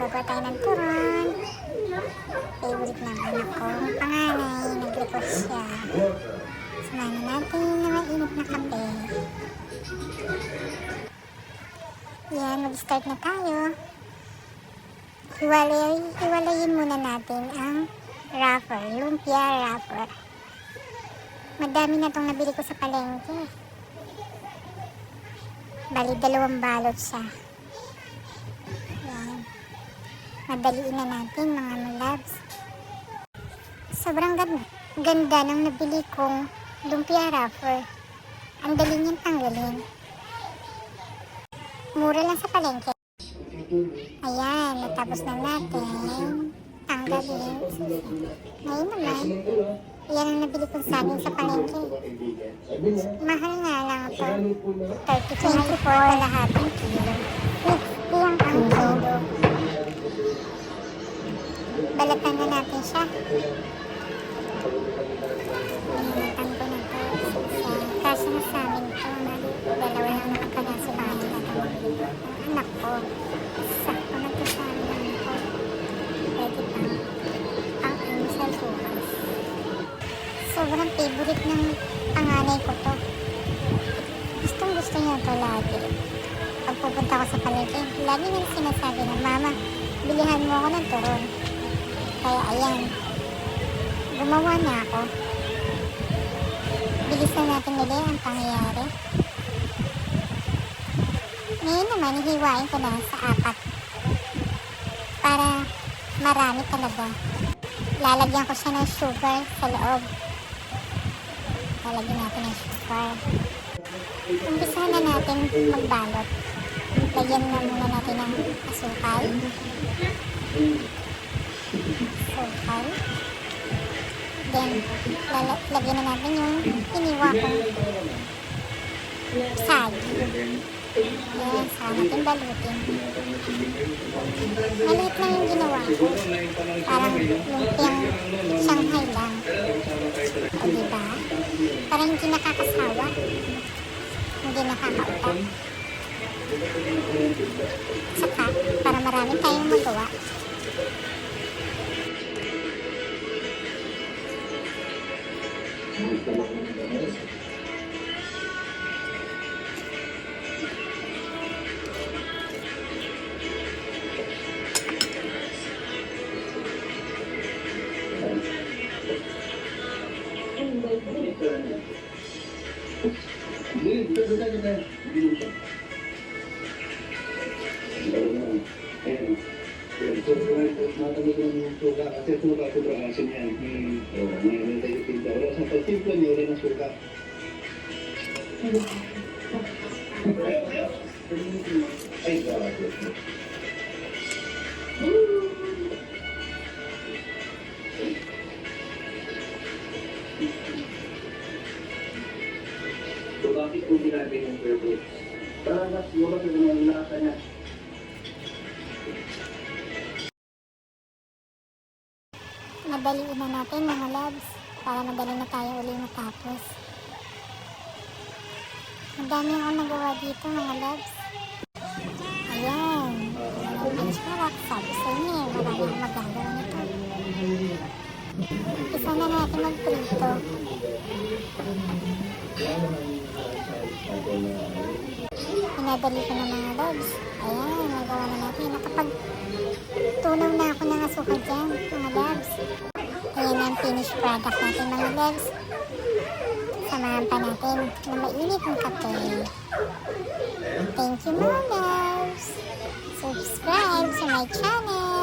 Gagawa tayo ng turon. Favorite ng anak ko. Ang panganay, nag-request siya. Samahan natin na mainit na kape. Yan, mag-start na tayo. Hiwalayin muna natin ang wrapper, lumpia wrapper. Madami na itong nabili ko sa palengke. Bali, 2 balot siya. Yan. Madaliin na natin mga loves. Sobrang ganda ng nabili kong lumpia wrapper. Ang dali niyang tanggalin. Mura lang sa palengke. Ayan, natapos na natin tanggalin. Ngayon naman, yan ang nabili kong saging sa palengke. Mahal nga lang ito. 32 po kalahating kilo. 50 ang kilo. Balatan na natin siya. Balatan ko na ito. Kasi na sa amin ito. Dalawa lang nakapagasi pa ang anak ko. Sakto na ito sa amin ko. Pwede pang almusal bukas. Sobrang favorite ng panganay ko to. Gustong gusto niya ito lagi. Pag pupunta ko sa palengke, lagi nang sinasabi na, Mama, bilihan mo ako ng turon. Kaya ayan, gumawa na ako. Bilis na natin nila ang pangyayari. Ngayon naman, hihiwain ko na sa 4. Para marami talaga. Lalagyan ko siya ng sugar sa loob. Lalagyan natin ng sugar. Umpisahan na natin magbalot. Lagyan na muna natin ng asukal. Asukal. Then, lagyan na natin yung iniwa kong saging. Yan, saka natin balutin. Maliit lang yung ginawa ko. Parang lumpiang Shanghai lang. O diba? Parang hindi nakakasawa. Hindi nakakautak. Saka, para marami tayong magawa. Kasi suka sobrang asin yan. Mayroon tayo pinta. Wala sa pagtimpla niya, wala ng suka. Ay, grabe. So, bakit kung sinabi ng pwede? Parang wala sa mga nakasa niya. Madaliin na natin mga loves para madali na tayo uli matapos. Madami akong nagawa dito mga loves. Ayan. Ang sarap. Sabi sa inyo, marami akong magagawa nito. Isa na natin magprito. Pinadali ko na mga loves. Ayan, nagawa na natin. Nakapagtunaw na ako ng asukal dyan mga loves. Ayan ang finished product natin mga loves. Samahan pa natin na mainit ng kape. Thank you mga loves. Subscribe sa my channel.